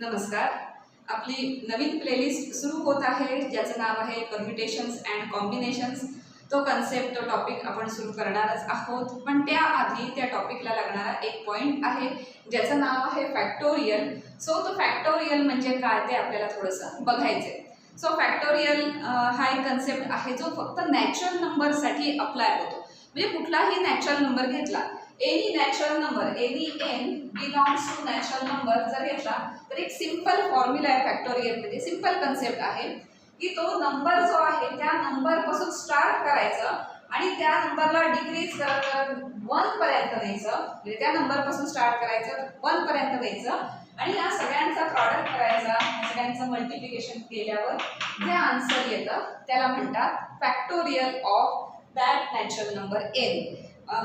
नमस्कार. आपली नवीन प्लेलिस्ट सुरू होत आहे ज्याचं नाव आहे परम्युटेशन्स अँड कॉम्बिनेशन्स. तो कन्सेप्ट, तो टॉपिक आपण सुरू करणारच आहोत. पण त्याआधी त्या टॉपिकला लागणारा एक पॉईंट आहे ज्याचं नाव आहे फॅक्टोरियल. सो तो फॅक्टोरियल म्हणजे काय ते आपल्याला थोडंसं बघायचं आहे. सो फॅक्टोरियल हा एक कन्सेप्ट आहे जो फक्त नॅचरल नंबरसाठी अप्लाय होतो. म्हणजे कुठलाही नॅचरल नंबर घेतला, any natural number, any n belongs to natural number जर घेतला तर एक सिंपल फॉर्म्युला आहे फॅक्टोरियलमध्ये. सिंपल कन्सेप्ट आहे की तो नंबर जो आहे त्या नंबरपासून स्टार्ट करायचं आणि त्या नंबरला डिक्रीज करत करत 1 पर्यंत न्यायचं. म्हणजे त्या नंबरपासून स्टार्ट करायचं, 1 पर्यंत न्यायचं आणि या सगळ्यांचा प्रॉडक्ट करायचा. सगळ्यांचं मल्टिप्लिकेशन केल्यावर जे आन्सर येतं त्याला म्हणतात factorial of that natural number n.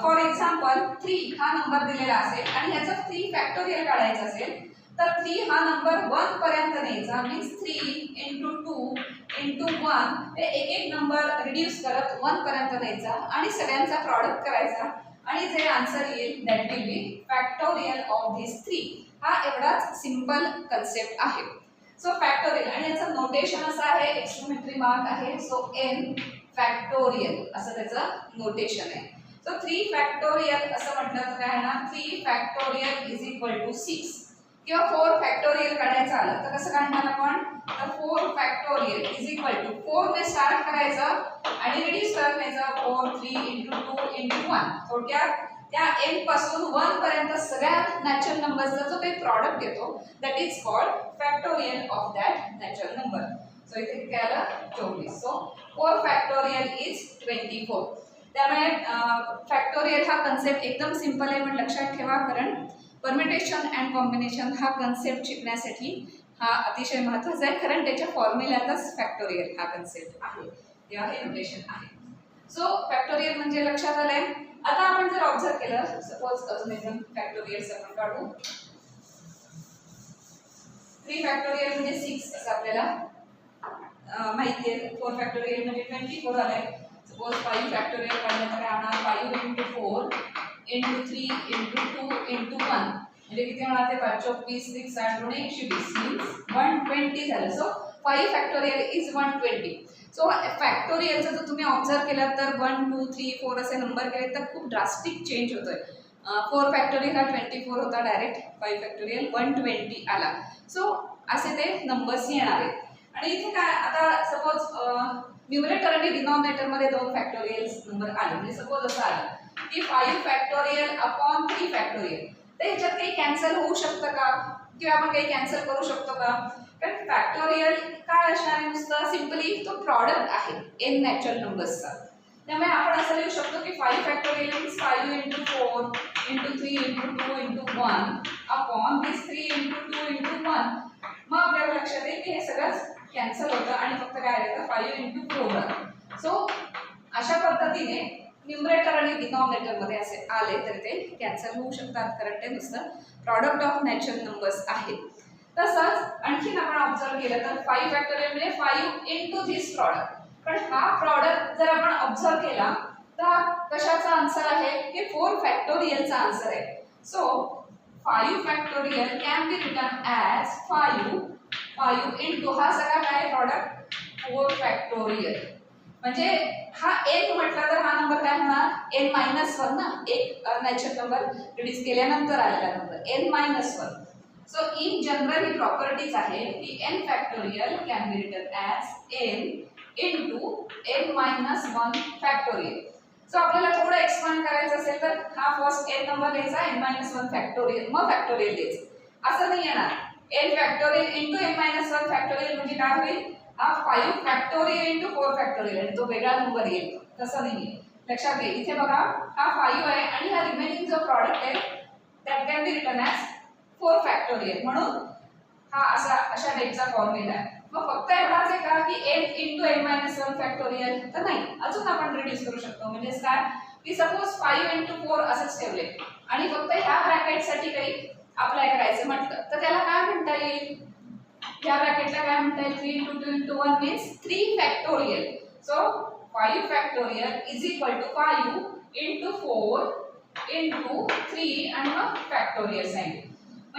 For example 3 हा नंबर दिलेला असेल आणि ह्याचं 3 फॅक्टोरियल काढायचं असेल तर 3 हा नंबर 1 पर्यंत न्यायचा. मीन्स 3 इंटू 2 इंटू 1 हे एक एक नंबर रिड्यूस करत 1 पर्यंत न्यायचा आणि सगळ्यांचा प्रॉडक्ट करायचा आणि जे आन्सर येईल that will be factorial of this 3. हा एवढाच सिंपल कन्सेप्ट आहे. सो फॅक्टोरियल आणि याचं नोटेशन असं आहे, एक्सक्लेमेटरी मार्क आहे. सो एन फॅक्टोरियल असं त्याचं नोटेशन आहे. सो 3 फॅक्टोरियल असं म्हटलं तर काय ना, 3 फॅक्टोरियल इज इक्वल टू 6 किंवा 4 फॅक्टोरियल काढायचं आलं तर कसं काढणार आपण, तर 4 फॅक्टोरियल इज इक्वल टू 4 ने स्टार्ट करायचं आणि रिड्यूस करत न्यायचं 4 3 इंटू 2 इंटू 1. थोडक्यात त्या n पासून 1 पर्यंत सगळ्या नॅचरल नंबरचा जो काही प्रॉडक्ट येतो that is called factorial of that natural number. So इथे किती आलं 24. So 4 factorial is 24. त्यामुळे फॅक्टोरियल हा कन्सेप्ट एकदम सिंपल आहे पण लक्षात ठेवा, कारण परम्युटेशन अँड कॉम्बिनेशन हा कन्सेप्ट शिकण्यासाठी हा अतिशय महत्त्वाचा आहे. कारण त्याच्या फॉर्म्युल्यातच फॅक्टोरियल हा कन्सेप्ट आहे किंवा हे नोटेशन आहे. सो फॅक्टोरियल म्हणजे लक्षात आलंय. आता आपण जर ऑब्झर्व केलं, सपोज अजून एकदम फॅक्टोरियल आपण काढू. 3 फॅक्टोरियल म्हणजे 6 असं आपल्याला माहिती आहे. 4 फॅक्टोरियल म्हणजे 24 आलंय. सपोज 5 फॅक्टोरियल काढलं तर होणार 5 इंटू 4 इंटू 3 इंटू 2 इंटू 1 म्हणजे किती होणार ते 5 24 6 8 2 120 मीन्स 120 झालं. So 5 factorial is 120. सो फॅक्टोरियलचं जर तुम्ही ऑब्झर्व केलं तर 1 2 3 4 असे नंबर केले तर खूप ड्रास्टिक चेंज होतोय. 4 फॅक्टोरियल हा 24 होता डायरेक्ट, 5 फॅक्टोरियल 120 आला. सो असे ते नंबर्स येणार आहेत. आणि इथे काय, आता सपोज न्यूमरेटर आणि डिनॉमिनेटर मध्ये 2 फॅक्टोरियल नंबर आले. म्हणजे सपोज असं आलं की 5 फॅक्टोरियल अपॉन 3 फॅक्टोरियल, तर ह्याच्यात काही कॅन्सल होऊ शकतं का किंवा आपण काही कॅन्सल करू शकतो का? कारण फॅक्टोरियल काय असणार आहे, नुसतं सिम्पली तो प्रॉडक्ट आहे एन नॅचरल नंबर्सचा. त्यामुळे आपण असं लिहू शकतो की 5 factorial means 5 into 4 into 3 into 2 into 1 upon this 3 into 2 into 1. मग आपल्याला लक्षात येईल की हे सगळंच कॅन्सल होतं आणि फक्त काय येतं 5 इंटू 4 आलं. सो अशा पद्धतीने न्यूमरेटर आणि डिनॉमिनेटर मध्ये असे आले तर ते कॅन्सल होऊ शकतात, कारण ते नुसतं प्रॉडक्ट ऑफ नॅचरल नंबर्स आहे. तसंच आणखीन आपण ऑब्झर्व केलं तर 5 फॅक्टोरियल म्हणजे 5 इंटू धिस प्रॉडक्ट. पण हा प्रॉडक्ट जर आपण ऑब्झर्व केला तर कशाचा आन्सर आहे की 4 फॅक्टोरियलचा आन्सर आहे. So 5 factorial can be written as 5 into हा सगळा काय प्रॉडक्ट 4 फॅक्टोरियल. म्हणजे हा n म्हटला तर हा नंबर काय होणार n-1 ना, एक नॅचरल नंबर रिड्यूस केल्यानंतर आलेला number n-1. So in general he properties आहे की n factorial can be written as n into n-1 factorial. So आपल्याला थोडं एक्सपांड करायचं असेल तर हा फर्स्ट n नंबर द्यायचा, n-1 फॅक्टोरियल, मग फॅक्टोरियल द्यायचं. असं नाही येणार n factorial into n-1 factorial म्हणजे काय होईल, हा 5 फॅक्टोरियल इंटू 4 फॅक्टोरियल आणि तो वेगळा नंबर येईल. तसं नाही, लक्षात घे. इथे बघा हा 5 आहे आणि हा रिमेनिंग जो प्रॉडक्ट आहे that can be written as 4 factorial. म्हणून हा अशा टाईपचा फॉर्म्युला आहे. मग फक्त एवढाच आहे का की n इंटू n-1 फॅक्टोरियल, तर नाही, अजून आपण रिड्यूस करू शकतो. म्हणजे काय की सपोज 5 इंटू 4 असंच ठेवले आणि फक्त ह्या ब्रॅकेटसाठी काही अप्लाय करायचं म्हटलं तर त्याला काय म्हणता येईल, या ब्रॅकेटला काय म्हणता येईल, 3 into 2 into 1 means 3 factorial. So 5 factorial is equal to 5 into 4 into 3 आणि मग फॅक्टोरियल साइन.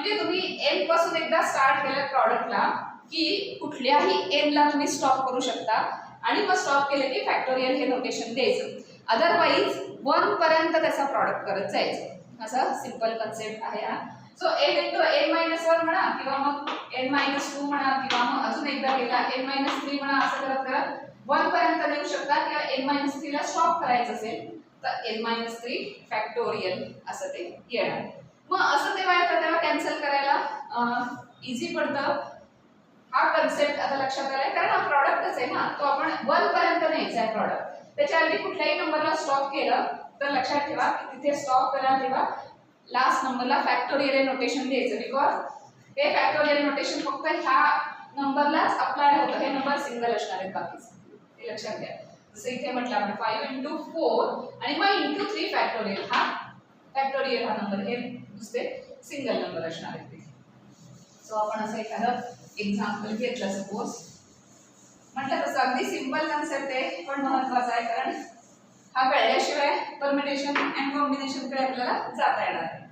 म्हणजे तुम्ही n पासून एकदा स्टार्ट केलं प्रॉडक्टला की कुठल्याही n ला तुम्ही स्टॉप करू शकता आणि मग स्टॉप केलं की फॅक्टोरियल हे नोटेशन द्यायचं. अदरवाईज 1 पर्यंत त्याचा प्रॉडक्ट करत जायचं. असा सिंपल कन्सेप्ट आहे हा. So n into n minus 1 म्हणा किंवा मग n minus 2 म्हणा किंवा मग अजून एकदा केला n minus 3 म्हणा, असं करत करत 1 पर्यंत नेऊ शकता किंवा n minus 3 ला स्टॉप करायचं असेल तर n minus 3 फॅक्टोरियल असं ते येणार. मग असं तेव्हा येतं तेव्हा कॅन्सल करायला इझी पडतं. हा कन्सेप्ट आता लक्षात आलाय कारण हा प्रॉडक्टच आहे ना, तो आपण 1 पर्यंत न्यायचा आहे प्रॉडक्ट. त्याच्याआधी कुठल्याही नंबरला स्टॉप केलं तर लक्षात ठेवा की तिथे स्टॉप करा तेव्हा लास्ट नंबरला फॅक्टोरियल नोटेशन द्यायचं. बिकॉज हे फॅक्टोरियल नोटेशन फक्त ह्या नंबरलाच अप्लाय होतं. हे नंबर सिंगल असणार आहेत बाकीचे, हे लक्षात घ्या. जसं इथे म्हटलं आपण 5 into 4 आणि मग into 3 फॅक्टोरियल, हा फॅक्टोरियल हा नंबर, हे दुसरे सिंगल नंबर असणार आहेत. सो आपण असं एखादं एक्झाम्पल घेतलं. सपोज म्हटलं तसं अगदी सिंपल कन्सेप्ट आहे पण महत्वाचा आहे कारण हा कळल्याशिवाय परमिटेशन अँड कॉम्बिनेशन कडे आपल्याला जाता येणार नाही.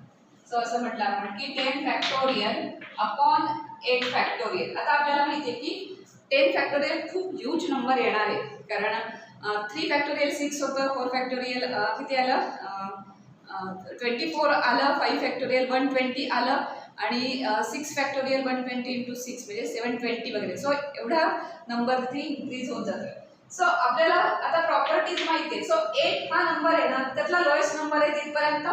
सो असं म्हटलं आपण की 10 फॅक्टोरियल अपॉन 8 फॅक्टोरियल. आता आपल्याला माहिती आहे की 10 फॅक्टोरियल खूप ह्यूज नंबर येणार आहे कारण 3 फॅक्टोरियल 6 होतं, 4 फॅक्टोरियल किती आलं 24 आलं, 5 फॅक्टोरियल 120 आलं आणि 6 फॅक्टोरियल 120 into 6 म्हणजे 720 वगैरे. सो एवढा नंबर ती इन्क्रीज होत जातं. सो आपल्याला आता प्रॉपर्टीज माहिती आहे. सो 8 हा नंबर आहे ना, त्यातला लोएस्ट नंबर आहे तिथपर्यंत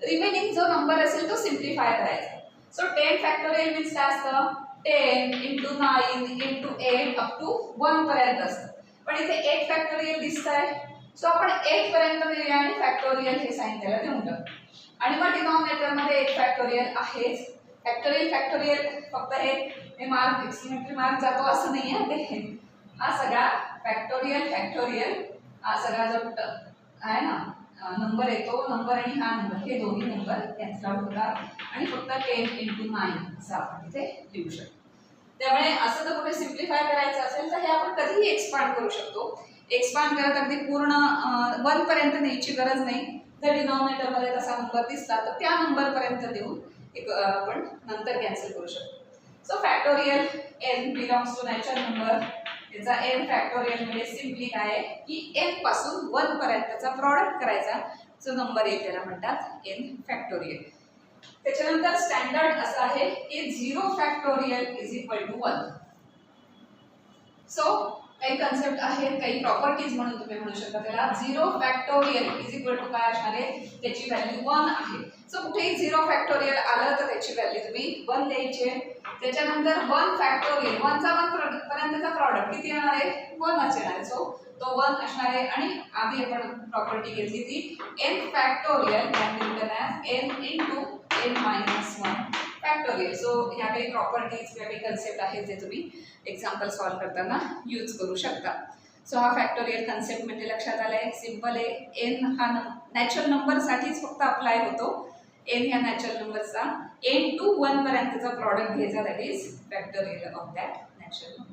रिमेनिंग जो नंबर असेल तो सिम्प्लिफाय करायचा. सो 10 फॅक्टोरियल मीन्स काय असतं 10 into 9 into 8 अप टू 1 पर्यंत असतं. पण इथे 8 फॅक्टोरियल दिसतंय. सो आपण 8 पर्यंत नेऊया आणि फॅक्टोरियल हे साइन त्याला देऊन टाकू आणि मग डिनॉमिनेटर मध्ये 8 फॅक्टोरियल आहेच. फॅक्टोरियल फक्त हे मार्क एक्सक्लेमेटरी मार्क जातो असं नाही आहे. हा सगळा फॅक्टोरियल हा सगळा जो आहे ना नंबर आहे तो नंबर आणि हा नंबर हे दोन्ही नंबर कॅन्सल आउट होतात आणि फक्त 10 into 9 असं आपण इथे लिहू शकतो. त्यामुळे असं जर कुठे सिम्प्लिफाय करायचं असेल तर हे आपण कधीही एक्सपांड करू शकतो. एक्सपांड करत अगदी पूर्ण 1 पर्यंत न्यायची गरज नाही. जर डिनॉमिनेटर मध्ये तसा नंबर दिसला तर त्या नंबर पर्यंत देऊन एक आपण नंतर कॅन्सल करू शकतो. So factorial n belongs to natural number. याचा n फॅक्टोरियल म्हणजे सिम्पली काय आहे की n पासून 1 पर्यंतचा प्रॉडक्ट करायचा जो नंबर आहे त्याला म्हणतात n फॅक्टोरियल. त्याच्यानंतर स्टँडर्ड असं आहे की 0 factorial is equal to 1. So काही कन्सेप्ट आहेत, काही प्रॉपर्टीज म्हणून तुम्ही म्हणू शकता त्याला. 0 फॅक्टोरियल इज इक्वल टू काय असणार आहे, त्याची व्हॅल्यू 1 आहे. सो कुठेही 0 फॅक्टोरियल आलं तर त्याची व्हॅल्यू तुम्ही 1 द्यायची आहे. त्याच्यानंतर 1 फॅक्टोरियल 1 चा 1 पर्यंतचा प्रॉडक्ट किती येणार आहे 1च येणार आहे. सो तो 1 असणार आहे आणि आधी आपण प्रॉपर्टी घेतली ती n factorial can be written as n into n minus 1 factorial. So ह्या काही प्रॉपर्टीज किंवा काही कन्सेप्ट आहेत जे तुम्ही एक्झाम्पल सॉल्व्ह करताना यूज करू शकता. सो हा फॅक्टोरियल कन्सेप्ट म्हणजे लक्षात आलाय, सिंपल आहे. n हा नॅचरल नंबर साठीच फक्त अप्लाय होतो. n ह्या नॅचरल नंबरचा n to 1 पर्यंतचा प्रॉडक्ट घ्यायचा, that is factorial of that natural number.